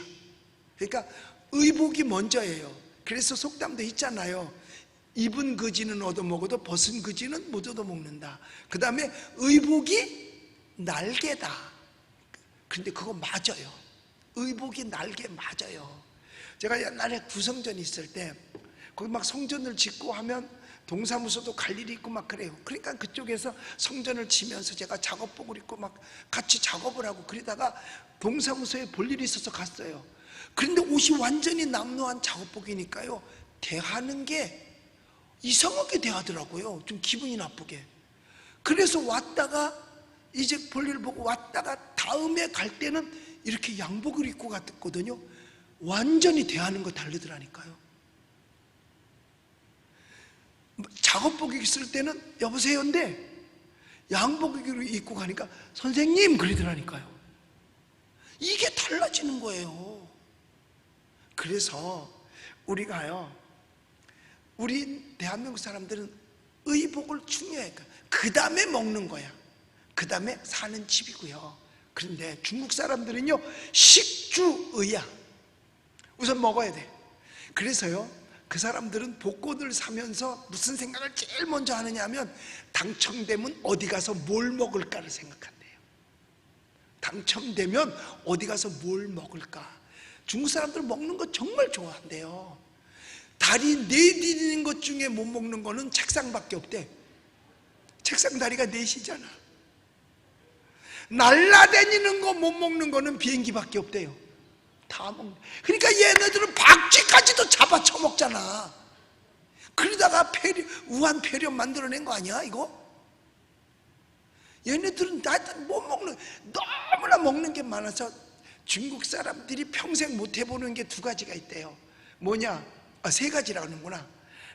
그러니까 의복이 먼저예요. 그래서 속담도 있잖아요. 입은 거지는 얻어먹어도 벗은 거지는 못 얻어먹는다. 그 다음에 의복이 날개다. 근데 그거 맞아요. 의복이 날개 맞아요. 제가 옛날에 구성전이 있을 때 거기 막 성전을 짓고 하면 동사무소도 갈 일이 있고 막 그래요. 그러니까 그쪽에서 성전을 지면서 제가 작업복을 입고 막 같이 작업을 하고 그러다가 동사무소에 볼 일이 있어서 갔어요. 그런데 옷이 완전히 남루한 작업복이니까요, 대하는 게 이상하게 대하더라고요. 좀 기분이 나쁘게. 그래서 왔다가 이제 볼일 보고 왔다가 다음에 갈 때는 이렇게 양복을 입고 갔거든요. 완전히 대하는 거 다르더라니까요. 작업복 있을 때는 여보세요인데 양복을 입고 가니까 선생님 그러더라니까요. 이게 달라지는 거예요. 그래서 우리가요, 우리 대한민국 사람들은 의복을 중요해. 그 다음에 먹는 거야. 그 다음에 사는 집이고요. 그런데 중국 사람들은요, 식주의야. 우선 먹어야 돼. 그래서요, 그 사람들은 복권을 사면서 무슨 생각을 제일 먼저 하느냐 하면 당첨되면 어디 가서 뭘 먹을까를 생각한대요. 당첨되면 어디 가서 뭘 먹을까. 중국 사람들은 먹는 거 정말 좋아한대요. 다리 내디디는 것 중에 못 먹는 거는 책상밖에 없대. 책상 다리가 넷이잖아. 날라다니는 거 못 먹는 거는 비행기밖에 없대요. 다 먹는. 그러니까 얘네들은 박쥐까지도 잡아 처먹잖아. 그러다가 우한 폐렴 만들어낸 거 아니야 이거? 얘네들은 나한테 못 먹는, 너무나 먹는 게 많아서 중국 사람들이 평생 못 해보는 게 두 가지가 있대요. 뭐냐? 세 가지라고 하는구나.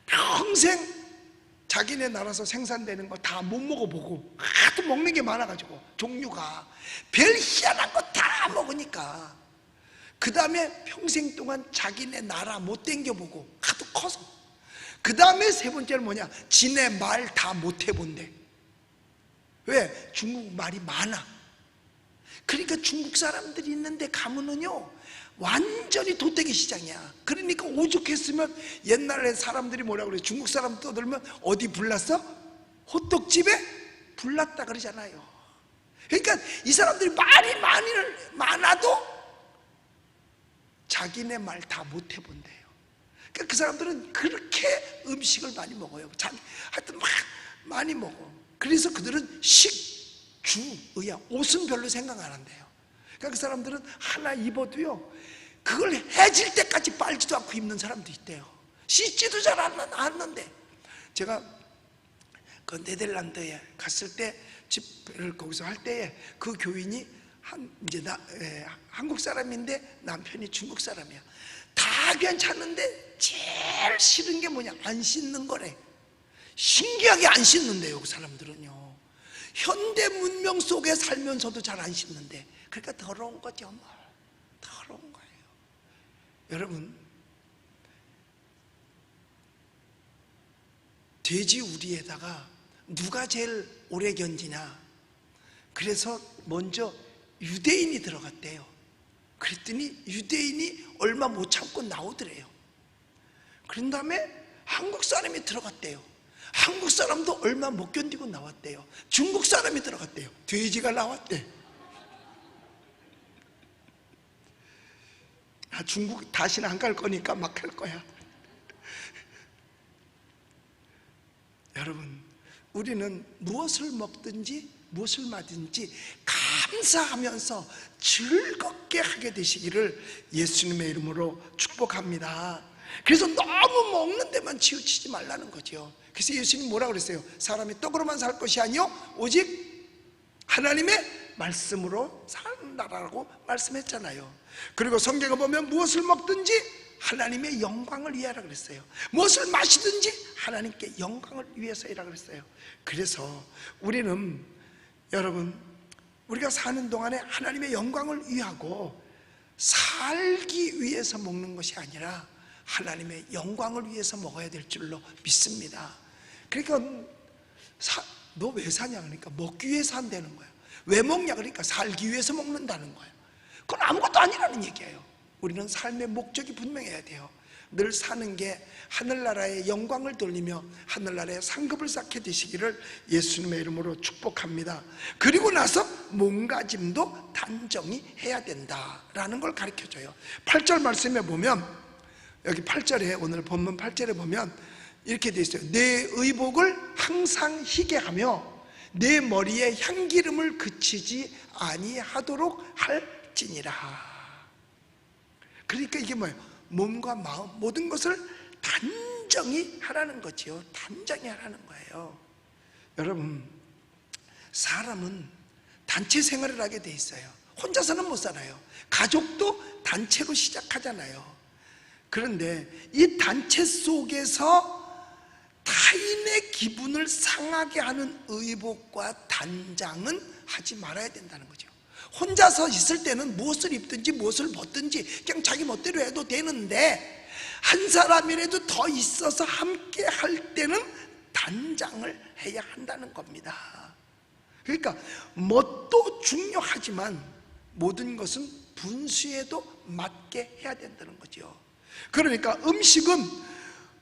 평생 자기네 나라에서 생산되는 거 다 못 먹어보고 하도 먹는 게 많아가지고 종류가 별 희한한 거 다 먹으니까 그 다음에 평생 동안 자기네 나라 못 땡겨보고 하도 커서 그 다음에 세 번째는 뭐냐? 지네 말 다 못 해본대. 왜? 중국 말이 많아. 그러니까 중국 사람들이 있는데 가면은요 완전히 도떼기 시장이야. 그러니까 오죽했으면 옛날에 사람들이 뭐라 그래? 중국 사람 떠들면 어디 불났어? 호떡집에 불났다 그러잖아요. 그러니까 이 사람들이 말이 많아도 자기네 말 다 못 해본대요. 그러니까 그 사람들은 그렇게 음식을 많이 먹어요. 하여튼 막 많이 먹어. 그래서 그들은 식주의야. 옷은 별로 생각 안 한대요. 그러니까 그 사람들은 하나 입어도요, 그걸 해질 때까지 빨지도 않고 입는 사람도 있대요. 씻지도 잘 않는데. 제가 그 네덜란드에 갔을 때 집회를 거기서 할 때에 그 교인이 한국 사람인데 남편이 중국 사람이야. 다 괜찮은데 제일 싫은 게 뭐냐? 안 씻는 거래. 신기하게 안 씻는데요, 그 사람들은요. 현대 문명 속에 살면서도 잘 안 씻는데. 그러니까 더러운 거죠, 뭐. 더러운 거예요. 여러분, 돼지 우리에다가 누가 제일 오래 견디냐? 그래서 먼저 유대인이 들어갔대요. 그랬더니 유대인이 얼마 못 참고 나오더래요. 그런 다음에 한국 사람이 들어갔대요. 한국 사람도 얼마 못 견디고 나왔대요. 중국 사람이 들어갔대요. 돼지가 나왔대. 중국 다시는 안 갈 거니까 막 할 거야. 여러분, 우리는 무엇을 먹든지 무엇을 마든지 감사하면서 즐겁게 하게 되시기를 예수님의 이름으로 축복합니다. 그래서 너무 먹는 데만 치우치지 말라는 거죠. 그래서 예수님 뭐라고 그랬어요? 사람이 떡으로만 살 것이 아니요 오직 하나님의 말씀으로 산다라고 말씀했잖아요. 그리고 성경에 보면 무엇을 먹든지 하나님의 영광을 위하라 그랬어요. 무엇을 마시든지 하나님께 영광을 위해서이라 그랬어요. 그래서 우리는 여러분, 우리가 사는 동안에 하나님의 영광을 위하고 살기 위해서 먹는 것이 아니라 하나님의 영광을 위해서 먹어야 될 줄로 믿습니다. 그러니까 너 왜 사냐 그러니까 먹기 위해서 한다는 거야. 왜 먹냐 그러니까 살기 위해서 먹는다는 거야. 그건 아무것도 아니라는 얘기예요. 우리는 삶의 목적이 분명해야 돼요. 늘 사는 게 하늘나라의 영광을 돌리며 하늘나라의 상급을 쌓게 되시기를 예수님의 이름으로 축복합니다. 그리고 나서 몸가짐도 단정히 해야 된다라는 걸 가르쳐줘요. 8절 말씀에 보면, 여기 8절에, 오늘 본문 8절에 보면 이렇게 되어 있어요. 내 의복을 항상 희게 하며 내 머리에 향기름을 그치지 아니하도록 할지니라. 그러니까 이게 뭐예요? 몸과 마음 모든 것을 단정히 하라는 거지요. 단정히 하라는 거예요. 여러분, 사람은 단체 생활을 하게 돼 있어요. 혼자서는 못 살아요. 가족도 단체로 시작하잖아요. 그런데 이 단체 속에서 타인의 기분을 상하게 하는 의복과 단장은 하지 말아야 된다는 거죠. 혼자서 있을 때는 무엇을 입든지 무엇을 벗든지 그냥 자기 멋대로 해도 되는데, 한 사람이라도 더 있어서 함께 할 때는 단장을 해야 한다는 겁니다. 그러니까 멋도 중요하지만 모든 것은 분수에도 맞게 해야 된다는 거죠. 그러니까 음식은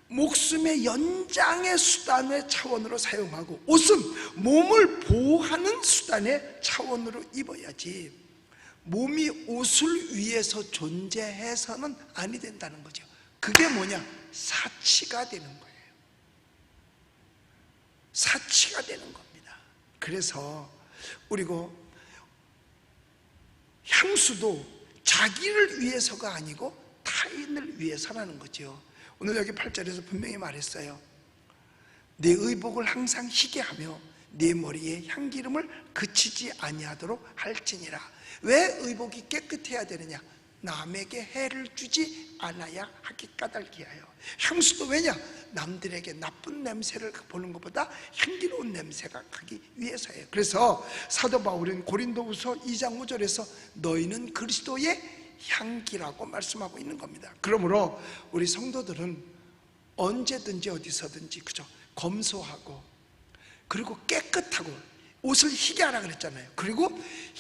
목숨의 연장의 수단의 차원으로 사용하고 옷은 몸을 보호하는 수단의 차원으로 입어야지 몸이 옷을 위해서 존재해서는 아니 된다는 거죠. 그게 뭐냐? 사치가 되는 거예요. 사치가 되는 겁니다. 그래서 그리고 향수도 자기를 위해서가 아니고 타인을 위해서라는 거죠. 오늘 여기 8절에서 분명히 말했어요. 내 의복을 항상 희게 하며 내 머리에 향기름을 그치지 아니하도록 할지니라. 왜 의복이 깨끗해야 되느냐? 남에게 해를 주지 않아야 하기 까닭이에요. 향수도 왜냐? 남들에게 나쁜 냄새를 보는 것보다 향기로운 냄새가 가기 위해서예요. 그래서 사도 바울은 고린도후서 2장 5절에서 너희는 그리스도의 향기라고 말씀하고 있는 겁니다. 그러므로 우리 성도들은 언제든지 어디서든지 그죠? 검소하고 그리고 깨끗하고 옷을 희게 하라 그랬잖아요. 그리고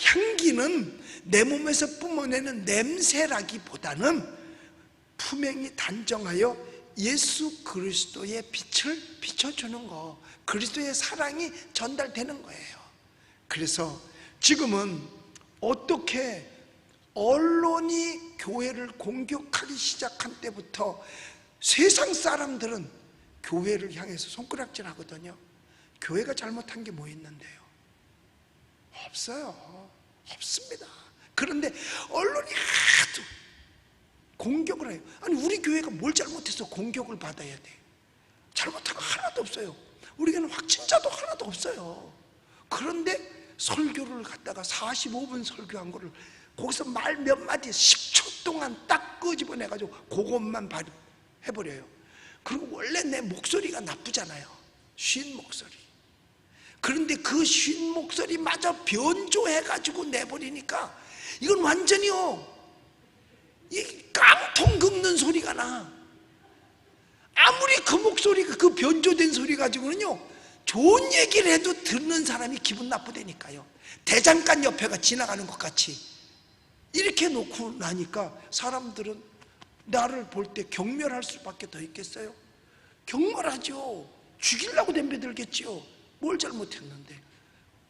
향기는 내 몸에서 뿜어내는 냄새라기보다는 품행이 단정하여 예수 그리스도의 빛을 비춰주는 거, 그리스도의 사랑이 전달되는 거예요. 그래서 지금은 어떻게 언론이 교회를 공격하기 시작한 때부터 세상 사람들은 교회를 향해서 손가락질 하거든요. 교회가 잘못한 게 뭐 있는데요? 없어요. 없습니다. 그런데 언론이 하도 공격을 해요. 아니 우리 교회가 뭘 잘못해서 공격을 받아야 돼? 잘못한 거 하나도 없어요. 우리 교회는 확진자도 하나도 없어요. 그런데 설교를 갖다가 45분 설교한 거를 거기서 말 몇 마디 10초 동안 딱 끄집어내가지고 그것만 해버려요. 그리고 원래 내 목소리가 나쁘잖아요. 쉰 목소리. 그런데 그 쉰 목소리마저 변조해가지고 내버리니까 이건 완전히요, 이 깡통 긁는 소리가 나. 아무리 그 목소리가 그 변조된 소리 가지고는요 좋은 얘기를 해도 듣는 사람이 기분 나쁘다니까요. 대장간 옆에가 지나가는 것 같이 이렇게 놓고 나니까 사람들은 나를 볼 때 경멸할 수밖에 더 있겠어요? 경멸하죠. 죽이려고 덤벼들겠지요. 뭘 잘못했는데.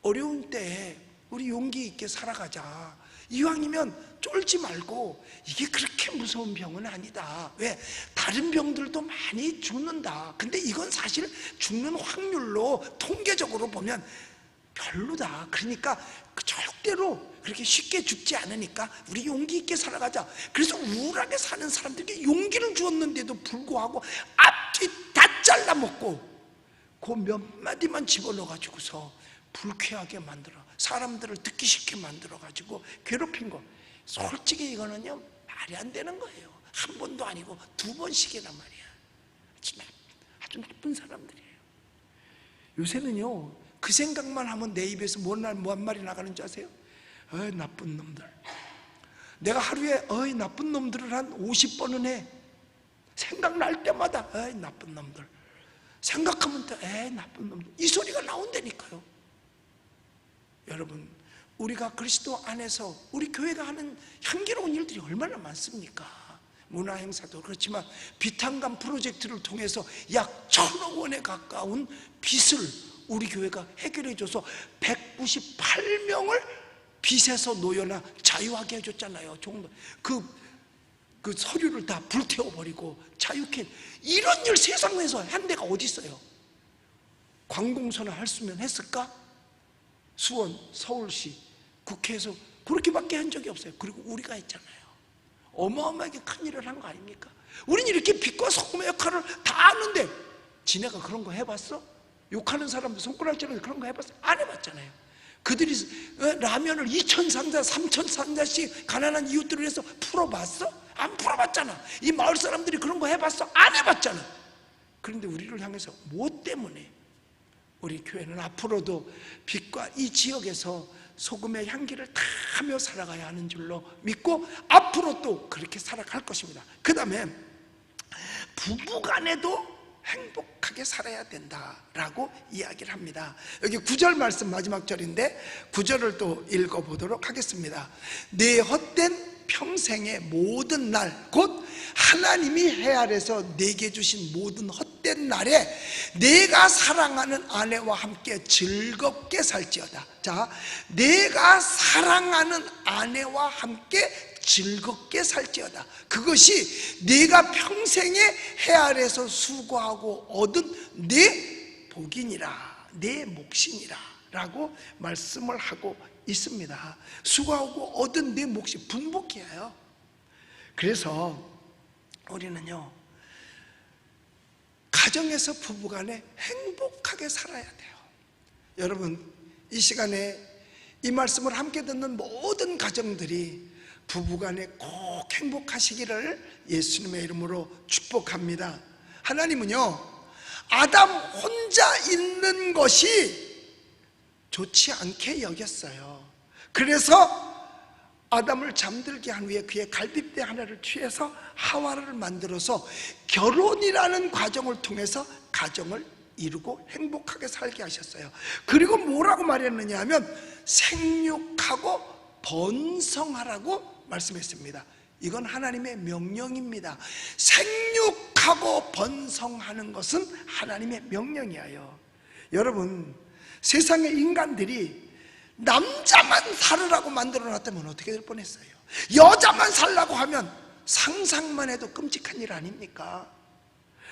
어려운 때에 우리 용기 있게 살아가자. 이왕이면 쫄지 말고, 이게 그렇게 무서운 병은 아니다. 왜? 다른 병들도 많이 죽는다. 근데 이건 사실 죽는 확률로 통계적으로 보면 별로다. 그러니까 절대로 그렇게 쉽게 죽지 않으니까 우리 용기 있게 살아가자. 그래서 우울하게 사는 사람들에게 용기를 주었는데도 불구하고 앞뒤 다 잘라먹고 그 몇 마디만 집어넣어가지고서 불쾌하게 만들어, 사람들을 듣기 싫게 만들어가지고 괴롭힌 거, 솔직히 이거는요 말이 안 되는 거예요. 한 번도 아니고 두 번씩이나 말이야. 아주 나쁜 사람들이에요. 요새는요 그 생각만 하면 내 입에서 뭔 말이 나가는 줄 아세요? 어이 나쁜 놈들. 내가 하루에 어이 나쁜 놈들을 한 50번은 해. 생각날 때마다 어이 나쁜 놈들. 생각하면 또 에이 나쁜 놈들. 이 소리가 나온다니까요. 여러분, 우리가 그리스도 안에서 우리 교회가 하는 향기로운 일들이 얼마나 많습니까? 문화행사도 그렇지만 비탄감 프로젝트를 통해서 약 1,000억 원에 가까운 빚을 우리 교회가 해결해줘서 198명을 빚에서 놓여나 자유하게 해줬잖아요. 그 서류를 다 불태워버리고 자유케. 이런 일 세상에서 한 데가 어디 있어요? 관공서나 할 수면 했을까? 수원, 서울시, 국회에서 그렇게밖에 한 적이 없어요. 그리고 우리가 했잖아요. 어마어마하게 큰 일을 한 거 아닙니까? 우린 이렇게 빛과 소금의 역할을 다 아는데 지네가 그런 거 해봤어? 욕하는 사람들 손가락질하는 그런 거 해봤어? 안 해봤잖아요. 그들이 라면을 2,000상자, 3,000상자씩 가난한 이웃들을 위해서 풀어봤어? 안 풀어봤잖아. 이 마을 사람들이 그런 거 해봤어? 안 해봤잖아. 그런데 우리를 향해서 무엇 때문에 우리 교회는 앞으로도 빛과 이 지역에서 소금의 향기를 다 하며 살아가야 하는 줄로 믿고 앞으로 또 그렇게 살아갈 것입니다. 그 다음에 부부간에도 행복하게 살아야 된다라고 이야기를 합니다. 여기 9절 말씀 마지막 절인데 9절을 또 읽어보도록 하겠습니다. 내 헛된 평생의 모든 날, 곧 하나님이 해 아래서 내게 주신 모든 헛된 날에 내가 사랑하는 아내와 함께 즐겁게 살지어다. 자, 내가 사랑하는 아내와 함께 즐겁게 살지어다. 그것이 내가 평생에 해 아래서 수고하고 얻은 내 복이니라, 내 몫이니라 라고 말씀을 하고 있습니다. 수고하고 얻은 내 몫이 분복이에요. 그래서 우리는요 가정에서 부부간에 행복하게 살아야 돼요. 여러분, 이 시간에 이 말씀을 함께 듣는 모든 가정들이 부부간에 꼭 행복하시기를 예수님의 이름으로 축복합니다. 하나님은요 아담 혼자 있는 것이 좋지 않게 여겼어요. 그래서 아담을 잠들게 한 후에 그의 갈빗대 하나를 취해서 하와를 만들어서 결혼이라는 과정을 통해서 가정을 이루고 행복하게 살게 하셨어요. 그리고 뭐라고 말했느냐 하면 생육하고 번성하라고 말씀했습니다. 이건 하나님의 명령입니다. 생육하고 번성하는 것은 하나님의 명령이에요. 여러분, 세상의 인간들이 남자만 살으라고 만들어 놨다면 어떻게 될 뻔했어요? 여자만 살라고 하면 상상만 해도 끔찍한 일 아닙니까?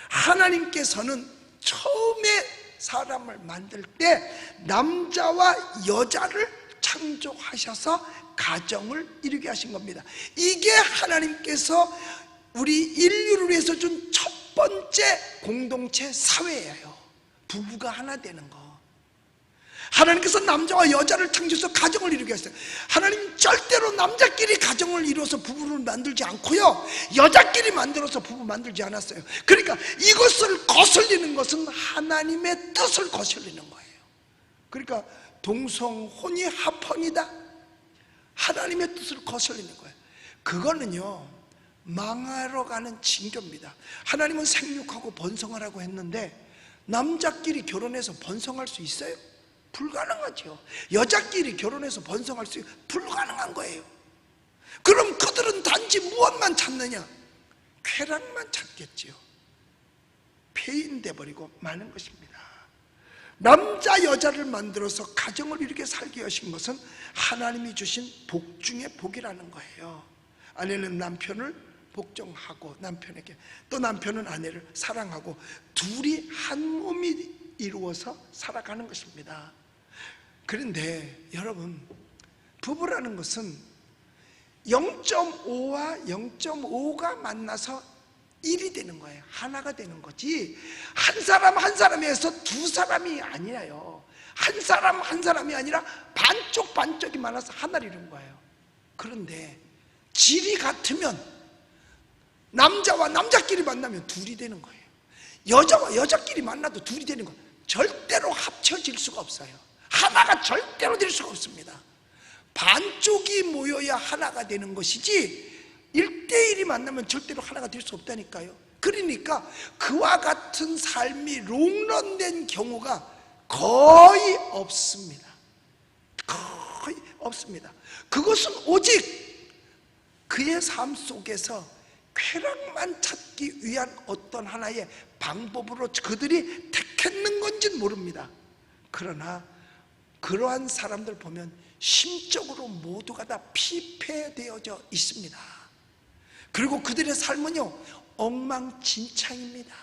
하나님께서는 처음에 사람을 만들 때 남자와 여자를 창조하셔서 가정을 이루게 하신 겁니다. 이게 하나님께서 우리 인류를 위해서 준 첫 번째 공동체 사회예요. 부부가 하나 되는 거. 하나님께서 남자와 여자를 창조해서 가정을 이루게 하셨어요. 하나님 절대로 남자끼리 가정을 이루어서 부부를 만들지 않고요, 여자끼리 만들어서 부부 만들지 않았어요. 그러니까 이것을 거슬리는 것은 하나님의 뜻을 거슬리는 거예요. 그러니까 동성혼이 합헌이다, 하나님의 뜻을 거슬리는 거예요. 그거는요 망하러 가는 징조입니다. 하나님은 생육하고 번성하라고 했는데 남자끼리 결혼해서 번성할 수 있어요? 불가능하죠. 여자끼리 결혼해서 번성할 수 있어요? 불가능한 거예요. 그럼 그들은 단지 무엇만 찾느냐? 쾌락만 찾겠지요. 폐인돼 버리고 마는 것입니다. 남자 여자를 만들어서 가정을 이렇게 살게 하신 것은 하나님이 주신 복 중에 복이라는 거예요. 아내는 남편을 복종하고 남편에게, 또 남편은 아내를 사랑하고 둘이 한 몸이 이루어서 살아가는 것입니다. 그런데 여러분, 부부라는 것은 0.5와 0.5가 만나서 1이 되는 거예요. 하나가 되는 거지, 한 사람 한 사람에서 두 사람이 아니에요. 한 사람 한 사람이 아니라 반쪽 반쪽이 만나서 하나를 이룬 거예요. 그런데 질이 같으면 남자와 남자끼리 만나면 둘이 되는 거예요. 여자와 여자끼리 만나도 둘이 되는 거예요. 절대로 합쳐질 수가 없어요. 하나가 절대로 될 수가 없습니다. 반쪽이 모여야 하나가 되는 것이지 1대1이 만나면 절대로 하나가 될 수 없다니까요. 그러니까 그와 같은 삶이 롱런된 경우가 거의 없습니다. 거의 없습니다. 그것은 오직 그의 삶 속에서 쾌락만 찾기 위한 어떤 하나의 방법으로 그들이 택했는 건지는 모릅니다. 그러나 그러한 사람들 보면 심적으로 모두가 다 피폐되어져 있습니다. 그리고 그들의 삶은요, 엉망진창입니다.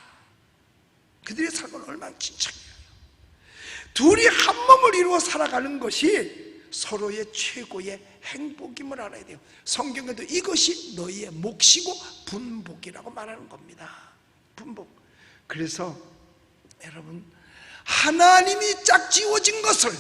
그들의 삶은 엉망진창이에요. 둘이 한 몸을 이루어 살아가는 것이 서로의 최고의 행복임을 알아야 돼요. 성경에도 이것이 너희의 몫이고 분복이라고 말하는 겁니다. 분복. 그래서 여러분, 하나님이 짝지어진 것을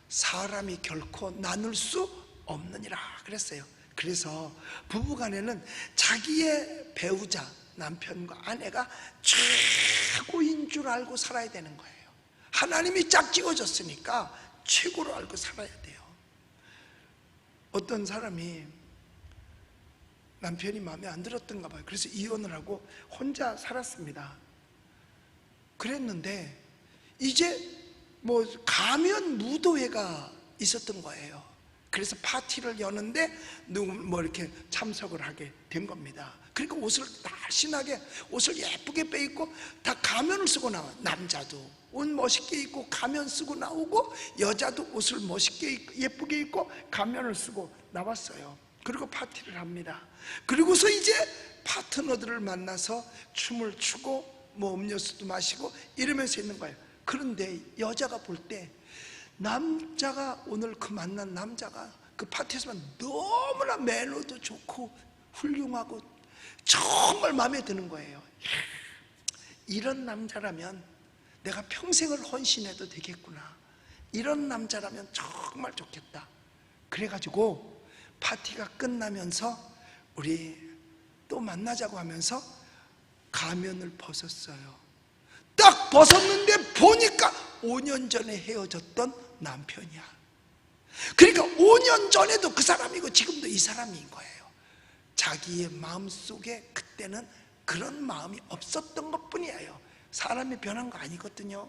사람이 결코 나눌 수 없느니라 그랬어요. 그래서 부부간에는 자기의 배우자, 남편과 아내가 최고인 줄 알고 살아야 되는 거예요. 하나님이 짝지어졌으니까 최고로 알고 살아야 돼요. 어떤 사람이 남편이 마음에 안 들었던가 봐요. 그래서 이혼을 하고 혼자 살았습니다. 그랬는데 이제 뭐 가면 무도회가 있었던 거예요. 그래서 파티를 여는데 누구 뭐 이렇게 참석을 하게 된 겁니다. 그러니까 옷을 날씬하게 옷을 예쁘게 빼입고 다 가면을 쓰고 나와요. 남자도 옷 멋있게 입고 가면 쓰고 나오고, 여자도 옷을 멋있게 예쁘게 입고 가면을 쓰고 나왔어요. 그리고 파티를 합니다. 그리고서 이제 파트너들을 만나서 춤을 추고 뭐 음료수도 마시고 이러면서 있는 거예요. 그런데 여자가 볼 때 남자가, 오늘 그 만난 남자가 그 파티에서만 너무나 매너도 좋고 훌륭하고 정말 마음에 드는 거예요. 이런 남자라면 내가 평생을 헌신해도 되겠구나. 이런 남자라면 정말 좋겠다. 그래가지고 파티가 끝나면서 우리 또 만나자고 하면서 가면을 벗었어요. 딱 벗었는데 보니까 5년 전에 헤어졌던 남편이야. 그러니까 5년 전에도 그 사람이고 지금도 이 사람인 거예요. 자기의 마음속에 그때는 그런 마음이 없었던 것뿐이에요. 사람이 변한 거 아니거든요.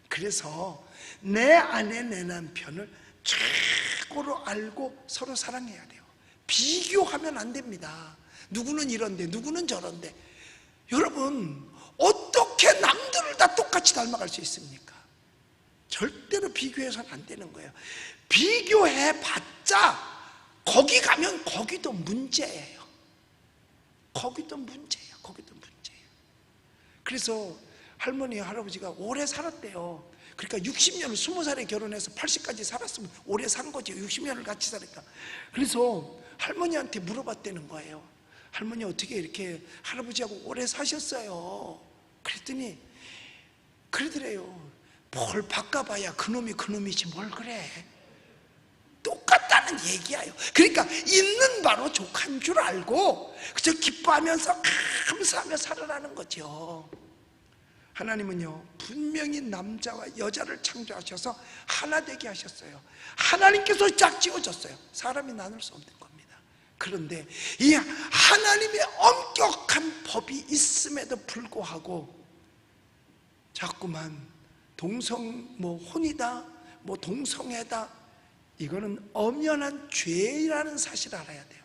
그래서 내 아내, 내 남편을 최고로 알고 서로 사랑해야 돼요. 비교하면 안 됩니다. 누구는 이런데 누구는 저런데. 여러분, 어떻게 남들을 다 똑같이 닮아갈 수 있습니까? 절대로 비교해서는 안 되는 거예요. 비교해봤자 거기 가면 거기도 문제예요. 거기도 문제예요. 거기도 문제예요. 그래서 할머니, 할아버지가 오래 살았대요. 그러니까 60년을 20살에 결혼해서 80까지 살았으면 오래 산 거죠. 60년을 같이 살았다. 그래서 할머니한테 물어봤다는 거예요. 할머니 어떻게 이렇게 할아버지하고 오래 사셨어요? 그랬더니 그러더래요. 뭘 바꿔봐야 그놈이지 뭘 그래. 똑같다는 얘기예요. 그러니까 있는 바로 족한 줄 알고 그저 기뻐하면서 감사하며 살아라는 거죠. 하나님은요, 분명히 남자와 여자를 창조하셔서 하나 되게 하셨어요. 하나님께서 짝지어졌어요. 사람이 나눌 수 없는 겁니다. 그런데 이 하나님의 엄격한 법이 있음에도 불구하고 자꾸만 혼이다, 동성애다, 이거는 엄연한 죄라는 사실을 알아야 돼요.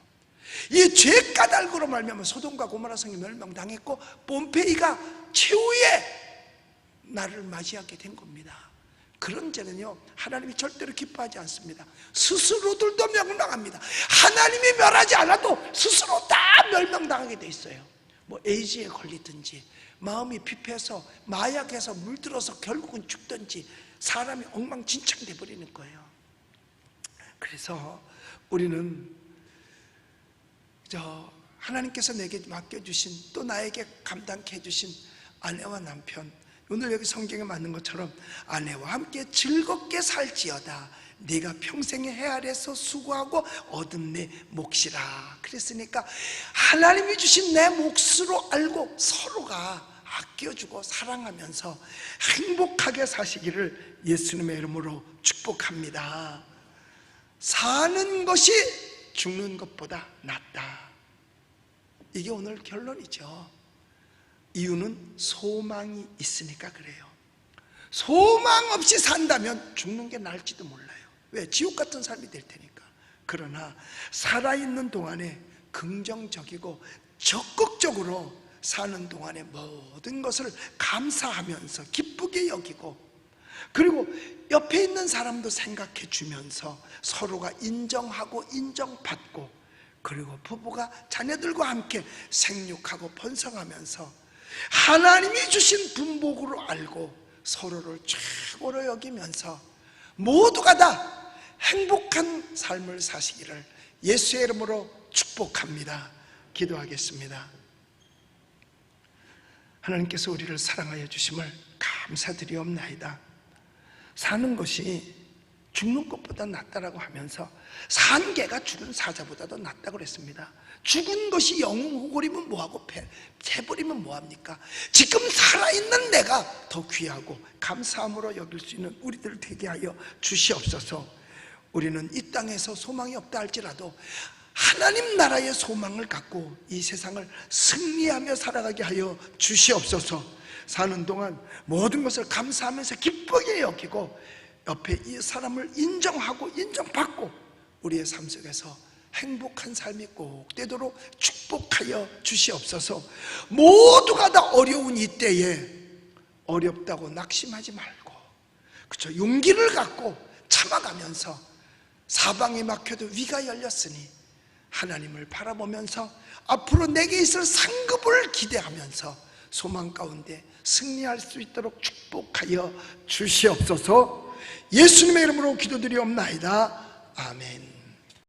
이 죄 까닭으로 말미암아 소돔과 고모라 성이 멸망당했고 폼페이가 최후의 날을 맞이하게 된 겁니다. 그런 죄는요, 하나님이 절대로 기뻐하지 않습니다. 스스로들도 멸망합니다. 하나님이 멸하지 않아도 스스로 다 멸망당하게 돼 있어요. 에이즈에 걸리든지, 마음이 피폐해서 마약해서 물들어서 결국은 죽든지, 사람이 엉망진창 돼버리는 거예요. 그래서 우리는 하나님께서 내게 맡겨주신, 또 나에게 감당케 해주신 아내와 남편, 오늘 여기 성경에 맞는 것처럼 아내와 함께 즐겁게 살지어다. 네가 평생의 해 아래서 수고하고 얻은 내 몫이라. 그랬으니까 하나님이 주신 내 몫으로 알고 서로가 아껴주고 사랑하면서 행복하게 사시기를 예수님의 이름으로 축복합니다. 사는 것이 죽는 것보다 낫다. 이게 오늘 결론이죠. 이유는 소망이 있으니까 그래요. 소망 없이 산다면 죽는 게 나을지도 몰라요. 왜? 지옥 같은 삶이 될 테니까. 그러나 살아있는 동안에 긍정적이고 적극적으로 사는 동안에 모든 것을 감사하면서 기쁘게 여기고, 그리고 옆에 있는 사람도 생각해 주면서 서로가 인정하고 인정받고, 그리고 부부가 자녀들과 함께 생육하고 번성하면서 하나님이 주신 분복으로 알고 서로를 최고로 여기면서 모두가 다 행복한 삶을 사시기를 예수의 이름으로 축복합니다. 기도하겠습니다. 하나님께서 우리를 사랑하여 주심을 감사드리옵나이다. 사는 것이 죽는 것보다 낫다라고 하면서 산 개가 죽은 사자보다도 낫다고 그랬습니다. 죽은 것이 영웅 호골이면 뭐하고 패버리면 뭐합니까? 지금 살아있는 내가 더 귀하고 감사함으로 여길 수 있는 우리들 되게 하여 주시옵소서. 우리는 이 땅에서 소망이 없다 할지라도 하나님 나라의 소망을 갖고 이 세상을 승리하며 살아가게 하여 주시옵소서. 사는 동안 모든 것을 감사하면서 기쁘게 여기고 옆에 이 사람을 인정하고 인정받고 우리의 삶 속에서 행복한 삶이 꼭 되도록 축복하여 주시옵소서. 모두가 다 어려운 이때에 어렵다고 낙심하지 말고, 그렇죠, 용기를 갖고 참아가면서 사방이 막혀도 위가 열렸으니 하나님을 바라보면서 앞으로 내게 있을 상급을 기대하면서 소망 가운데 승리할 수 있도록 축복하여 주시옵소서. 예수님의 이름으로 기도드리옵나이다. 아멘.